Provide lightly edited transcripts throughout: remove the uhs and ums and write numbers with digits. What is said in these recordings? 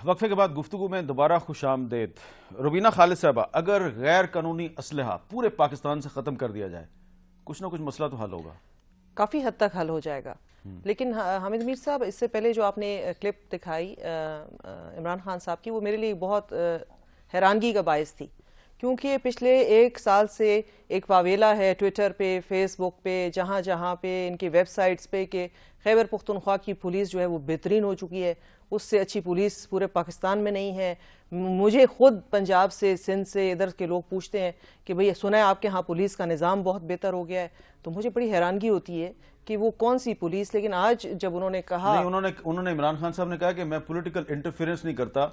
وقفے کے بعد گفتگو میں دوبارہ خوش آمدید۔ روبینہ خالد صاحبہ، اگر غیر قانونی اسلحہ پورے پاکستان سے ختم کر دیا جائے کچھ نہ کچھ مسئلہ تو حل ہوگا، کافی حد تک حل ہو جائے گا۔ لیکن حامد میر صاحب، اس سے پہلے جو آپ نے کلپ دکھائی عمران خان صاحب کی، وہ میرے لیے بہت حیرانگی کا باعث تھی، کیونکہ پچھلے ایک سال سے ایک واویلا ہے ٹویٹر پہ، فیس بک پہ، جہاں جہاں پہ ان کی ویب سائٹس پہ کہ خیبر پختونخوا کی پولیس جو ہے وہ بہترین ہو چکی ہے، اس سے اچھی پولیس پورے پاکستان میں نہیں ہے۔ مجھے خود پنجاب سے، سندھ سے، ادھر کے لوگ پوچھتے ہیں کہ بھئی سنا ہے آپ کے ہاں پولیس کا نظام بہت بہتر ہو گیا ہے، تو مجھے بڑی حیرانگی ہوتی ہے کہ وہ کون سی پولیس۔ لیکن آج جب انہوں نے کہا، انہوں نے عمران خان صاحب نے کہا کہ میں پولیٹیکل انٹرفیرنس نہیں کرتا۔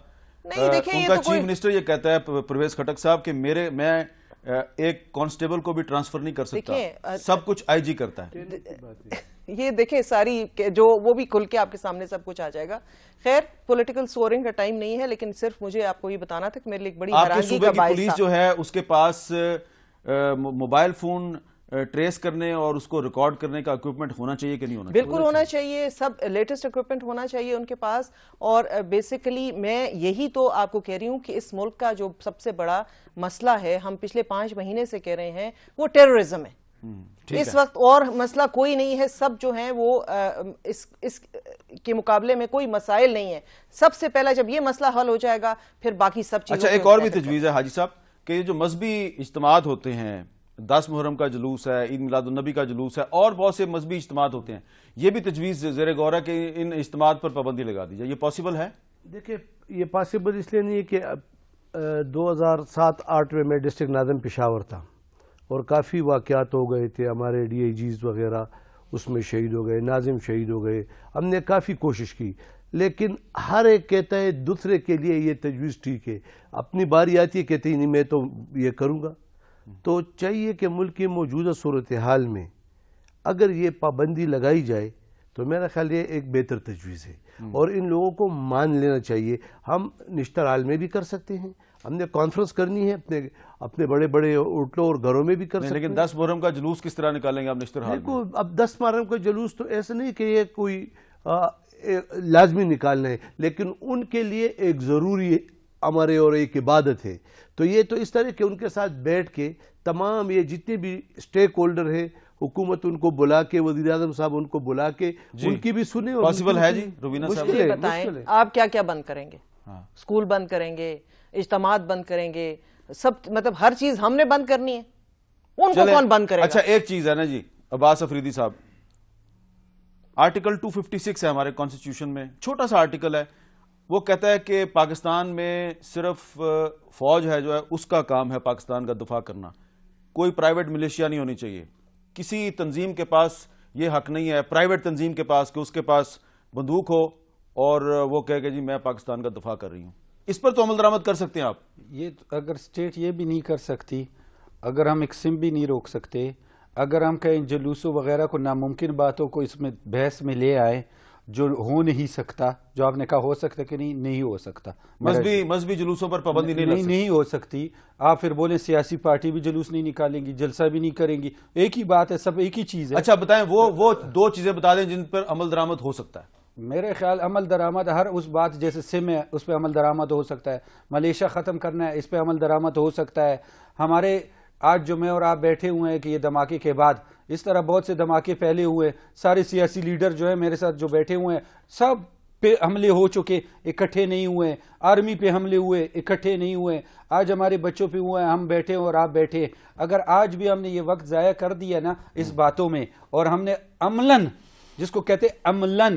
نہیں دیکھیں، ان کا چیف منسٹر یہ کہتا ہے پرویز خٹک صاحب کہ میں ایک کانسٹیبل کو بھی ٹرانسفر نہیں کر سکتا، سب کچھ آئی جی کرتا ہے۔ یہ دیکھیں ساری جو وہ بھی کھل کے آپ کے سامنے سب کچھ آ جائے گا۔ خیر، پولیٹیکل سکورنگ کا ٹائم نہیں ہے، لیکن صرف مجھے آپ کو یہ بتانا تھا کہ میرے لیے ایک بڑی حیرانگی کا باعث تھا۔ آپ کے صوبے کی پولیس جو ہے اس کے پاس موبائل فون ٹریس کرنے اور اس کو ریکارڈ کرنے کا اکوپمنٹ ہونا چاہیے کہ نہیں ہونا چاہیے؟ بالکل ہونا چاہیے، سب لیٹسٹ اکوپمنٹ ہونا چاہیے ان کے پاس۔ اور بیسیکلی میں یہی تو آپ کو کہہ رہی ہوں کہ اس ملک کا جو سب سے بڑا مسئلہ ہے، ہم پچھلے 5 مہینے سے کہہ رہے ہیں، وہ ٹیررزم ہے۔ اس وقت اور مسئلہ کوئی نہیں ہے، سب جو ہیں وہ اس کے مقابلے میں کوئی مسائل نہیں ہے۔ سب سے پہلا جب یہ مسئلہ حل ہو جائے گا پھر باقی سب چیزیں۔ اچھا، ایک اور بھی تجویز ہے حاجی صاحب کہ یہ جو مذہبی اجتماعات ہوتے ہیں، 10 محرم کا جلوس ہے، عید میلاد النبی کا جلوس ہے، اور بہت سے مذہبی اجتماعات ہوتے ہیں، یہ بھی تجویز زیر غور ہے کہ ان اجتماعات پر پابندی لگا دی جائے، یہ پاسبل ہے؟ دیکھیں، یہ پاسبل اس لیے نہیں ہے کہ 2007-08 میں ڈسٹرکٹ ناظم پشاور تھا اور کافی واقعات ہو گئے تھے، ہمارے ڈی آئی جیز وغیرہ اس میں شہید ہو گئے، ناظم شہید ہو گئے، ہم نے کافی کوشش کی، لیکن ہر ایک کہتا ہے دوسرے کے لیے یہ تجویز ٹھیک ہے، اپنی باری آتی ہے کہتے ہیں نہیں میں تو یہ کروں گا۔ تو چاہیے کہ ملک کی موجودہ صورتحال میں اگر یہ پابندی لگائی جائے تو میرا خیال یہ ایک بہتر تجویز ہے، اور ان لوگوں کو مان لینا چاہیے۔ ہم نشتر حال میں بھی کر سکتے ہیں، ہم نے کانفرنس کرنی ہے اپنے بڑے بڑے ہوٹلوں اور گھروں میں بھی کر سکتے ہیں، لیکن 10 محرم کا جلوس کس طرح نکالیں گے آپ نشتر حال میں؟ اب 10 محرم کا جلوس تو ایسا نہیں کہ یہ کوئی لازمی نکالنا ہے، لیکن ان کے لیے ایک ضروری ہمارے اور ایک عبادت ہے۔ تو یہ تو اس طرح کہ ان کے ساتھ بیٹھ کے تمام یہ جتنے بھی سٹیک ہولڈر ہیں، حکومت ان کو بلا کے، وزیر اعظم صاحب ان کو بلا کے ان کی بھی سنیں۔ پاسبل ہے جی روبینہ صاحب؟ مجھے بتائیں آپ کیا کیا بند کریں گے؟ اسکول بند کریں گے، اجتماعات بند کریں گے، سب مطلب ہر چیز ہم نے بند کرنی ہے، ان کو کون بند کرے گا؟ اچھا، ایک چیز ہے نا جی عباس افریدی صاحب، آرٹیکل 256 ہے ہمارے کانسٹیٹیوشن میں، چھوٹا سا آرٹیکل ہے، وہ کہتا ہے کہ پاکستان میں صرف فوج ہے جو ہے اس کا کام ہے پاکستان کا دفاع کرنا، کوئی پرائیویٹ ملیشیا نہیں ہونی چاہیے، کسی تنظیم کے پاس یہ حق نہیں ہے، پرائیویٹ تنظیم کے پاس، کہ اس کے پاس بندوق ہو اور وہ کہے کہ جی میں پاکستان کا دفاع کر رہی ہوں۔ اس پر تو عمل درآمد کر سکتے ہیں آپ؟ یہ اگر اسٹیٹ یہ بھی نہیں کر سکتی، اگر ہم ایک سم بھی نہیں روک سکتے، اگر ہم کہیں جلوسوں وغیرہ کو ناممکن باتوں کو اس میں بحث میں لے آئے جو ہو نہیں سکتا، جو آپ نے کہا ہو سکتا کہ نہیں ہو سکتا، مذہبی جلوسوں پر پابندی نہیں ہو سکتی، آپ پھر بولیں سیاسی پارٹی بھی جلوس نہیں نکالیں گی، جلسہ بھی نہیں کریں گی، ایک ہی بات ہے، سب ایک ہی چیز ہے۔ اچھا بتائیں، وہ 2 چیزیں بتا دیں جن پر عمل درآمد ہو سکتا ہے۔ میرے خیال عمل درآمد ہر اس بات جیسے سم ہے اس پہ عمل درآمد ہو سکتا ہے، ملیشیا ختم کرنا ہے اس پہ عمل درآمد ہو سکتا ہے۔ ہمارے آج جو میں اور آپ بیٹھے ہوئے ہیں کہ یہ دھماکے کے بعد اس طرح بہت سے دھماکے پھیلے ہوئے، سارے سیاسی لیڈر جو ہیں میرے ساتھ جو بیٹھے ہوئے ہیں سب پہ حملے ہو چکے، اکٹھے نہیں ہوئے، آرمی پہ حملے ہوئے، اکٹھے نہیں ہوئے، آج ہمارے بچوں پہ ہوئے، ہم بیٹھے اور آپ بیٹھے۔ اگر آج بھی ہم نے یہ وقت ضائع کر دیا نا اس باتوں میں، اور ہم نے عملاً، جس کو کہتے عملاً،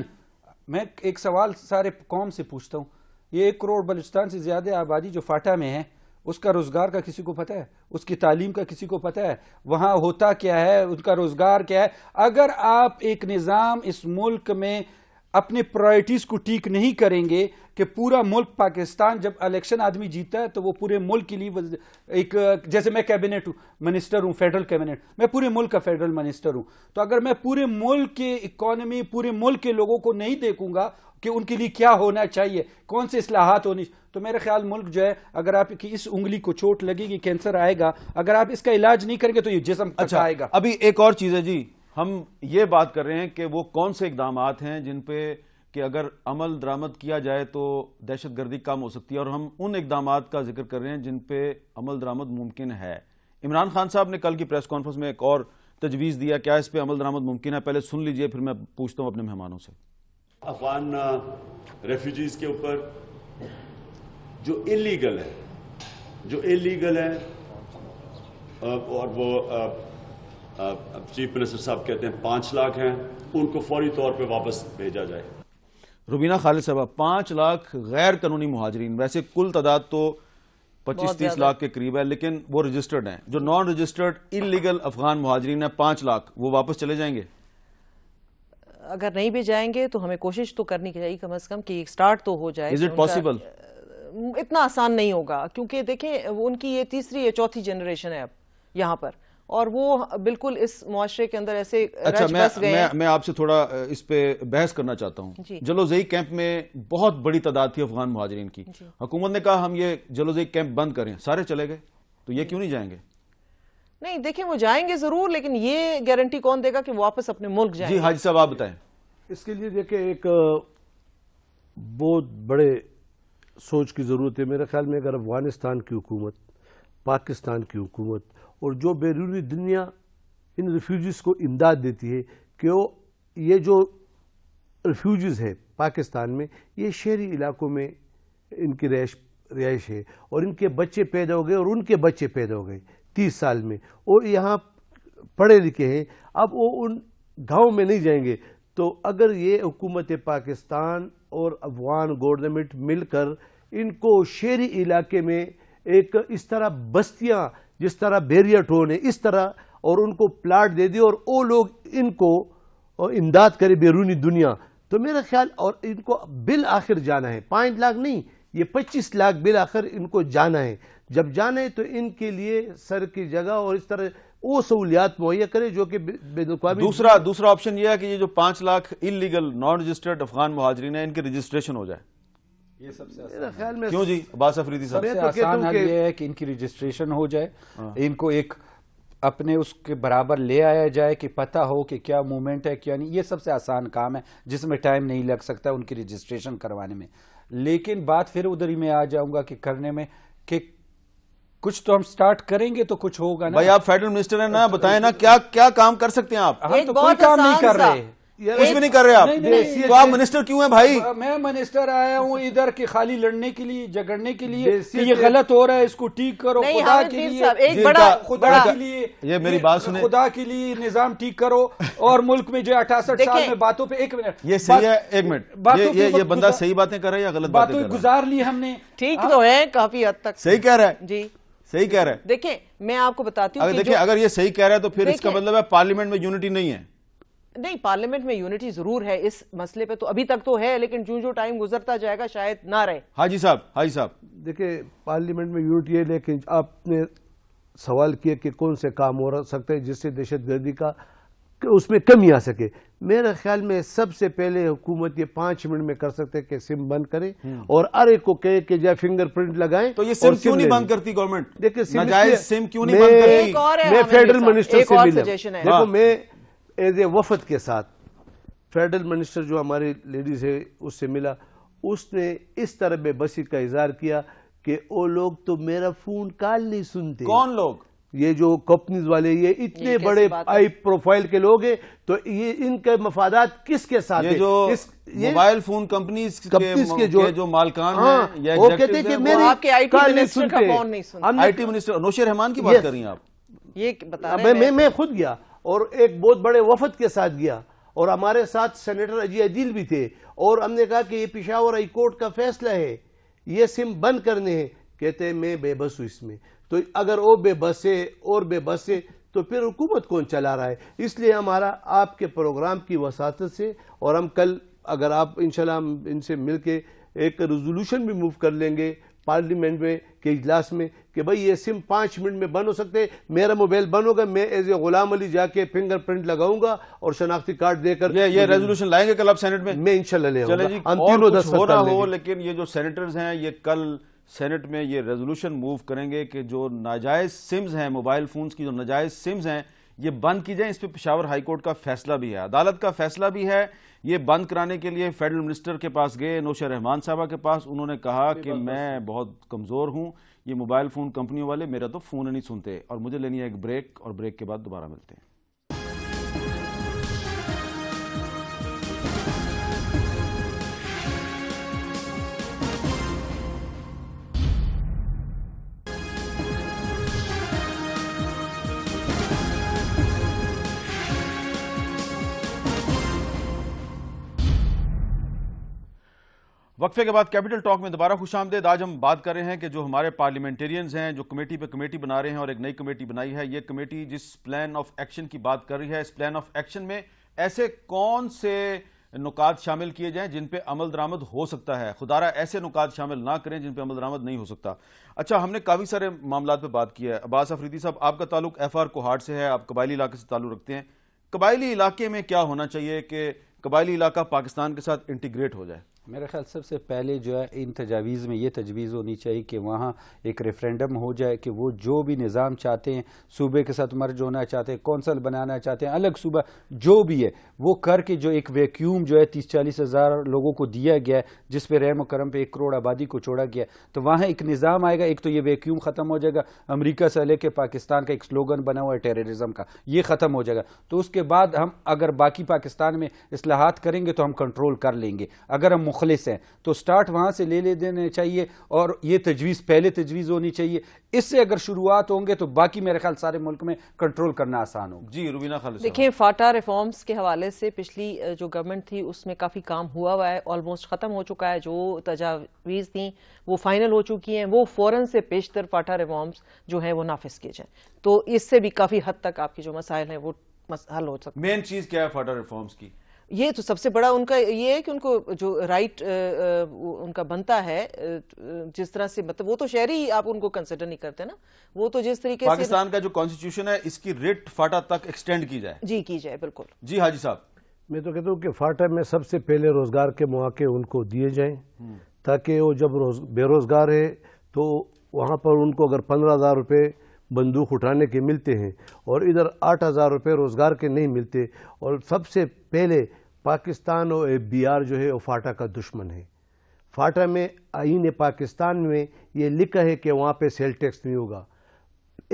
میں ایک سوال سارے قوم سے پوچھتا ہوں، یہ 1 کروڑ بلوچستان سے زیادہ آبادی جو فاٹا میں ہے، اس کا روزگار کا کسی کو پتہ ہے؟ اس کی تعلیم کا کسی کو پتہ ہے؟ وہاں ہوتا کیا ہے؟ ان کا روزگار کیا ہے؟ اگر آپ ایک نظام اس ملک میں اپنے پرائرٹیز کو ٹھیک نہیں کریں گے کہ پورا ملک پاکستان جب الیکشن آدمی جیتا ہے تو وہ پورے ملک کے لیے ایک، جیسے میں کیبنٹ منسٹر ہوں، فیڈرل کیبنٹ، میں پورے ملک کا فیڈرل منسٹر ہوں، تو اگر میں پورے ملک کے اکانومی، پورے ملک کے لوگوں کو نہیں دیکھوں گا کہ ان کے لیے کیا ہونا چاہیے، کون سے اصلاحات ہونی، تو میرے خیال ملک جو ہے، اگر آپ کی اس انگلی کو چوٹ لگے گی، کینسر آئے گا، اگر آپ اس کا علاج نہیں کریں گے تو یہ جسم آئے گا۔ ابھی ایک اور چیز ہے جی، ہم یہ بات کر رہے ہیں کہ وہ کون سے اقدامات ہیں جن پہ کہ اگر عمل درآمد کیا جائے تو دہشت گردی کم ہو سکتی ہے، اور ہم ان اقدامات کا ذکر کر رہے ہیں جن پہ عمل درآمد ممکن ہے. عمران خان صاحب نے کل کی پریس کانفرنس میں ایک اور تجویز دیا، کیا اس پہ عمل درآمد ممکن ہے؟ پہلے سن لیجئے پھر میں پوچھتا ہوں اپنے مہمانوں سے. افغان ریفیوجیز کے اوپر جو انلیگل ہے اور وہ چیف منسٹر صاحب کہتے ہیں 5 لاکھ ہیں، ان کو فوری طور پہ واپس بھیجا جائے. روبینہ خالد صاحبہ، 5 لاکھ غیر قانونی مہاجرین، ویسے کل تعداد تو 25-30 لاکھ کے قریب ہے، لیکن وہ رجسٹرڈ ہیں. جو نان رجسٹرڈ انلیگل افغان مہاجرین ہیں 5 لاکھ، وہ واپس چلے جائیں گے؟ اگر نہیں بھی جائیں گے تو ہمیں کوشش تو کرنی چاہیے کم از کم کہ ایک سٹارٹ تو ہو جائے. Is it possible? اتنا آسان نہیں ہوگا کیونکہ دیکھیں ان کی یہ تیسری یا چوتھی جنریشن ہے اب یہاں پر، اور وہ بالکل اس معاشرے کے اندر ایسے رچ بس گئے ہیں. میں آپ سے تھوڑا اس پہ بحث کرنا چاہتا ہوں. جلوزئی کیمپ میں بہت بڑی تعداد تھی افغان مہاجرین کی. حکومت نے کہا ہم یہ جلوزئی کیمپ بند کریں، سارے چلے گئے، تو یہ کیوں نہیں جائیں گے؟ نہیں دیکھیں وہ جائیں گے ضرور، لیکن یہ گارنٹی کون دے گا کہ واپس اپنے ملک جائیں گے؟ جی حاجی صاحب آپ بتائیں. اس کے لیے دیکھیں ایک بہت بڑے سوچ کی ضرورت ہے. میرے خیال میں اگر افغانستان کی حکومت، پاکستان کی حکومت اور جو بیرونی دنیا ان ریفیوجیز کو امداد دیتی ہے کہ یہ جو ریفیوجیز ہے پاکستان میں، یہ شہری علاقوں میں ان کی رہائش ہے، اور ان کے بچے پیدا ہو گئے اور ان کے بچے پیدا ہو گئے 30 سال میں، اور یہاں پڑھے لکھے ہیں. اب وہ ان گاؤں میں نہیں جائیں گے. تو اگر یہ حکومت پاکستان اور افغان گورنمنٹ مل کر ان کو شہری علاقے میں ایک اس طرح بستیاں، جس طرح بیریا ٹون ہے اس طرح، اور ان کو پلاٹ دے دی اور وہ لوگ ان کو امداد کرے بیرونی دنیا، تو میرا خیال، اور ان کو بالآخر جانا ہے 5 لاکھ نہیں، یہ 25 لاکھ بالآخر ان کو جانا ہے. جب جانا ہے تو ان کے لیے سر کی جگہ اور اس طرح وہ سہولیات مہیا کرے جو کہ بین الاقوامی. دوسرا آپشن یہ ہے کہ یہ جو 5 لاکھ انلیگل نان رجسٹرڈ افغان مہاجرین ہیں ان کی رجسٹریشن ہو جائے. یہ سب سے میرا خیال میں کیوں جی عباس افریدی صاحب؟ سب سے آسان حل یہ ہے کہ ان کی رجسٹریشن ہو جائے، ان کو ایک اپنے اس کے برابر لے آیا جائے کہ پتہ ہو کہ کیا موومنٹ ہے کیا نہیں. یہ سب سے آسان کام ہے جس میں ٹائم نہیں لگ سکتا ان کی رجسٹریشن کروانے میں. لیکن بات پھر ادھر ہی میں آ جاؤں گا کہ کرنے میں کہ کچھ تو ہم سٹارٹ کریں گے تو کچھ ہوگا نا. بھائی آپ فیڈرل منسٹر ہیں نا، بتائیں نا کیا کام کر سکتے ہیں آپ؟ ہم تو کوئی کام نہیں کر رہے، کچھ بھی نہیں کر رہے آپ، تو آپ منسٹر کیوں ہیں بھائی؟ میں منسٹر آیا ہوں ادھر کہ خالی لڑنے کے لیے، جھگڑنے کے لیے کہ یہ غلط ہو رہا ہے، اس کو ٹھیک کرو، خدا کے لیے، خدا کے لیے، یہ میری بات سنیں، خدا کے لیے نظام ٹھیک کرو. اور ملک میں جو 68 سال میں باتوں پہ، ایک منٹ یہ صحیح ہے، ایک منٹ، یہ بندہ صحیح باتیں کر رہا ہے یا غلط باتیں کر رہا ہے؟ گزار لی ہم نے. ٹھیک تو ہے کافی حد تک، صحیح کہہ رہا ہے. جی صحیح کہہ رہا ہے. دیکھیں میں آپ کو بتاتی ہوں، دیکھیں اگر یہ صحیح کہہ رہا ہے تو پھر اس کا مطلب ہے پارلیمنٹ میں یونٹی نہیں ہے. نہیں، پارلیمنٹ میں یونٹی ضرور ہے اس مسئلے پہ، تو ابھی تک تو ہے، لیکن جو ٹائم گزرتا جائے گا شاید نہ رہے. حاجی صاحب دیکھیں پارلیمنٹ میں یونٹی ہے، لیکن آپ نے سوال کیا کہ کون سے کام ہو سکتے ہیں جس سے دہشت گردی کا اس میں کمی آ سکے. میرے خیال میں سب سے پہلے حکومت یہ 5 منٹ میں کر سکتے کہ سم بند کرے اور ہر ایک کو کہے کہ جائے فنگر پرنٹ لگائیں. تو یہ سم کیوں نہیں بند کرتی گورنمنٹ؟ دیکھیں ناجائز سم کیوں نہیں بند کرتی؟ میں فیڈرل منسٹر سے ملا، دیکھو میں ایز اے وفد کے ساتھ فیڈرل منسٹر جو ہماری لیڈیز ہے اس سے ملا، اس نے اس طرح بے بسی کا اظہار کیا کہ وہ لوگ تو میرا فون کال نہیں سنتے. کون لوگ؟ یہ جو کمپنیز والے، یہ اتنے بڑے ہائی پروفائل کے لوگ ہیں، تو یہ ان کے مفادات کس کے ساتھ ہیں؟ یہ جو موبائل فون کمپنیز کے جو مالکان ہیں، وہ کہتے ہیں کہ میری آئی ٹی منسٹر کا فون نہیں سنتے. آئی ٹی منسٹر نوشیر رحمان کی بات کر رہی ہیں آپ؟ یہ بتا رہے ہیں. میں خود گیا اور ایک بہت بڑے وفد کے ساتھ گیا، اور ہمارے ساتھ سینیٹر اجی عدیل بھی تھے، اور ہم نے کہا کہ یہ پشاور ہائی کورٹ کا فیصلہ ہے، یہ سم بند کرنے ہیں. کہتے ہیں میں بے بس ہوں اس میں. تو اگر وہ بے بس ہے اور بے بس ہے تو پھر حکومت کون چلا رہا ہے؟ اس لیے ہمارا آپ کے پروگرام کی وساطت سے، اور ہم کل اگر آپ انشاءاللہ ہم ان سے مل کے ایک ریزولوشن بھی موو کر لیں گے پارلیمنٹ میں کے اجلاس میں کہ بھئی یہ سم 5 منٹ میں بند ہو سکتے، میرا موبائل بند ہوگا، میں ایز اے غلام علی جا کے فنگر پرنٹ لگاؤں گا اور شناختی کارڈ دے کر. یہ ریزولوشن لائیں گے کل آپ سینٹ میں انشاءاللہ لے آؤں گا. جی ہم اور تینوں کچھ دستخط ہو رہا کر لیں ہو، گے. لیکن یہ جو سینیٹرز ہیں یہ کل سینٹ میں یہ ریزولوشن موو کریں گے کہ جو ناجائز سمز ہیں، موبائل فونز کی جو ناجائز سمز ہیں، یہ بند کی جائیں. اس پہ پشاور ہائی کورٹ کا فیصلہ بھی ہے, عدالت کا فیصلہ بھی ہے. یہ بند کرانے کے لیے فیڈرل منسٹر کے پاس گئے, نوشہ رحمان صاحبہ کے پاس. انہوں نے کہا کہ میں بہت کمزور ہوں, یہ موبائل فون کمپنیوں والے میرا تو فون نہیں سنتے, اور مجھے لینی ہے ایک بریک, اور بریک کے بعد دوبارہ ملتے ہیں. وقفے کے بعد کیپٹل ٹاک میں دوبارہ خوش آمدید. آج ہم بات کر رہے ہیں کہ جو ہمارے پارلیمنٹیرینز ہیں جو کمیٹی پہ کمیٹی بنا رہے ہیں, اور ایک نئی کمیٹی بنائی ہے, یہ کمیٹی جس پلان آف ایکشن کی بات کر رہی ہے, اس پلان آف ایکشن میں ایسے کون سے نکات شامل کیے جائیں جن پہ عمل درآمد ہو سکتا ہے. خدارہ ایسے نکات شامل نہ کریں جن پہ عمل درآمد نہیں ہو سکتا. اچھا, ہم نے کافی سارے معاملات پہ بات کی ہے. عباس افریدی صاحب, آپ کا تعلق ایف آر کوہاٹ سے ہے, آپ قبائلی علاقے سے تعلق رکھتے ہیں. قبائلی علاقے میں کیا ہونا چاہیے کہ قبائلی علاقہ پاکستان کے ساتھ انٹیگریٹ ہو جائے؟ میرے خیال سب سے پہلے جو ہے ان تجاویز میں یہ تجویز ہونی چاہیے کہ وہاں ایک ریفرینڈم ہو جائے کہ وہ جو بھی نظام چاہتے ہیں, صوبے کے ساتھ مرج ہونا چاہتے ہیں, کونسل بنانا چاہتے ہیں, الگ صوبہ جو بھی ہے وہ کر کے جو ایک ویکیوم جو ہے 30-40 ہزار لوگوں کو دیا گیا ہے, جس پہ رحم و کرم پہ 1 کروڑ آبادی کو چھوڑا گیا, تو وہاں ایک نظام آئے گا. ایک تو یہ ویکیوم ختم ہو جائے گا, امریکہ سے لے کے پاکستان کا ایک سلوگن بنا ہوا ہے ٹیررزم کا, یہ ختم ہو جائے گا. تو اس کے بعد ہم اگر باقی پاکستان میں اصلاحات کریں گے تو ہم کنٹرول کر لیں گے. اگر ہم مخلص ہیں تو سٹارٹ وہاں سے لے دینے چاہیے, اور یہ تجویز پہلے تجویز ہونی چاہیے. اس سے اگر شروعات ہوں گے تو باقی میرے خیال سارے ملک میں کنٹرول کرنا آسان ہوگا. جی روبینہ خالد. دیکھیں, فاٹا ریفارمز کے حوالے سے پچھلی جو گورنمنٹ تھی اس میں کافی کام ہوا ہے, آلموسٹ ختم ہو چکا ہے. جو تجاویز تھیں وہ فائنل ہو چکی ہیں, وہ فوراً سے پیشتر فاٹا ریفارمز جو ہیں وہ نافذ کیے جائیں, تو اس سے بھی کافی حد تک آپ کی جو مسائل ہیں وہ حل ہو سکتے ہیں. مین چیز کیا ہے فاٹا ریفارمز کی؟ یہ تو سب سے بڑا ان کا یہ ہے کہ ان کو جو رائٹ ان کا بنتا ہے, جس طرح سے مطلب وہ تو شہری آپ ان کو کنسیڈر نہیں کرتے نا, وہ تو جس طریقے سے پاکستان کا جو کانسٹیٹیوشن ہے اس کی ریٹ فاٹا تک ایکسٹینڈ کی جائے. جی کی جائے, بالکل. جی حاجی صاحب. میں تو کہتا ہوں کہ فاٹا میں سب سے پہلے روزگار کے مواقع ان کو دیے جائیں, تاکہ وہ جب بے روزگار ہے تو وہاں پر ان کو اگر 15,000 روپے بندوق اٹھانے کے ملتے ہیں اور ادھر 8,000 روپے روزگار کے نہیں ملتے. اور سب سے پہلے پاکستان اور FBR جو ہے وہ فاٹا کا دشمن ہے. فاٹا میں آئین پاکستان میں یہ لکھا ہے کہ وہاں پہ سیل ٹیکس نہیں ہوگا.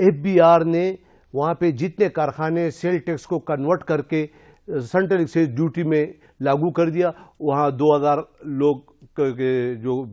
FBR نے وہاں پہ جتنے کارخانے سیل ٹیکس کو کنورٹ کر کے سینٹرل ایکسائز ڈیوٹی میں لاگو کر دیا. وہاں 2,000 لوگ جو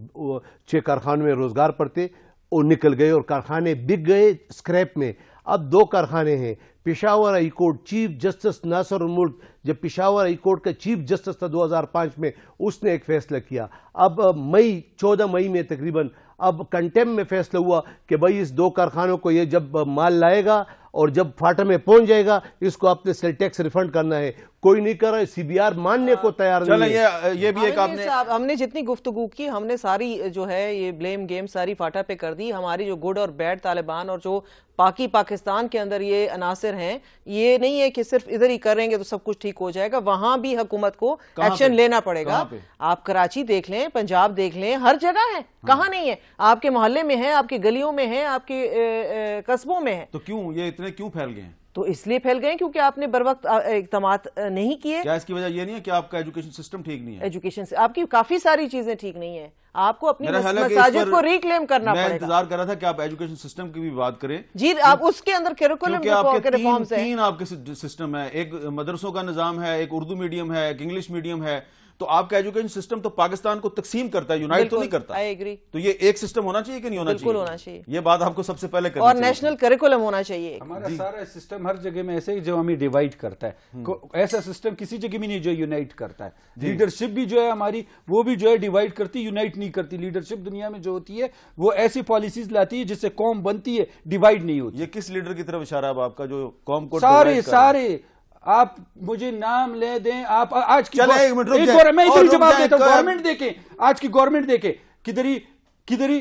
6 کارخانوں میں روزگار پڑتے وہ نکل گئے اور کارخانے بک گئے اسکریپ میں. اب 2 کارخانے ہیں. Peshawar high court chief justice Nasir ul Mulk, جب پشاور ہائی کورٹ کا چیف جسٹس تھا 2005 میں, اس نے ایک فیصلہ کیا. اب 14 مئی میں تقریباً اب کنٹیم میں فیصلہ ہوا کہ بھائی اس 2 کارخانوں کو یہ جب مال لائے گا اور جب فاٹا میں پہنچ جائے گا اس کو اپنے سیل ٹیکس ریفنڈ کرنا ہے. کوئی نہیں کر رہا ہے, CBR ماننے کو تیار نہیں ہے. یہ بھی ایک آپ نے ہم نے جتنی گفتگو کی ہم نے ساری جو ہے یہ بلیم گیم ساری فاٹا پہ کر دی. ہماری جو گڈ اور بیڈ طالبان اور جو باقی پاکستان کے اندر یہ عناصر ہیں, یہ نہیں ہے کہ صرف ادھر ہی کریں گے تو سب کچھ ٹھیک ہو جائے گا. وہاں بھی حکومت کو ایکشن لینا پڑے گا. آپ کراچی دیکھ لیں, پنجاب دیکھ لیں, ہر جگہ ہے, کہاں نہیں ہے. آپ کے محلے میں ہے, آپ کی گلیوں میں ہے, آپ کے قصبوں میں ہے. تو کیوں یہ اتنے کیوں پھیل گئے ہیں؟ تو اس لیے پھیل گئے کیونکہ آپ نے بر وقت اقدامات نہیں کیے. کیا اس کی وجہ یہ نہیں ہے کہ آپ کا ایجوکیشن سسٹم ٹھیک نہیں ہے؟ ایجوکیشن سے آپ کی کافی ساری چیزیں ٹھیک نہیں ہیں. آپ کو اپنی مساجد کو ریکلیم کرنا پڑے گا. میں انتظار کر رہا تھا کہ آپ ایجوکیشن سسٹم کی بھی بات کریں. جی, آپ اس کے اندر کیریکولم ریفارمز ہیں. 3 آپ کے سسٹم ہے, ایک مدرسوں کا نظام ہے, ایک اردو میڈیم ہے, ایک انگلش میڈیم ہے. تو آپ کا ایجوکیشن سسٹم تو پاکستان کو تقسیم کرتا ہے, یونائٹ تو نہیں کرتا. تو یہ ایک سسٹم ہونا چاہیے کہ نہیں ہونا چاہیے؟ بالکل ہونا چاہیے. یہ بات آپ کو سب سے پہلے کرنی اور چاہیے. نیشنل کریکولم ہونا چاہیے. ہمارا سارا سسٹم ہر جگہ میں ایسے ہی جو ہمیں ڈیوائیڈ کرتا ہے. ایسا سسٹم کسی جگہ میں نہیں جو یونائٹ کرتا ہے. لیڈرشپ بھی جو ہے ہماری وہ بھی جو ہے ڈیوائیڈ کرتی, یونائٹ نہیں کرتی. لیڈرشپ دنیا میں جو ہوتی ہے وہ ایسی پالیسیز لاتی ہے جس سے قوم بنتی ہے, ڈیوائیڈ نہیں ہوتی. یہ کس لیڈر کی طرف اشارہ ہے آپ کا جو قوم کو سارے آپ مجھے نام لے دیں. آپ آج کی میں ادھر جواب دیتا ہوں. گورنمنٹ دیکھیں, آج کی گورنمنٹ دیکھیں, کدھر ہی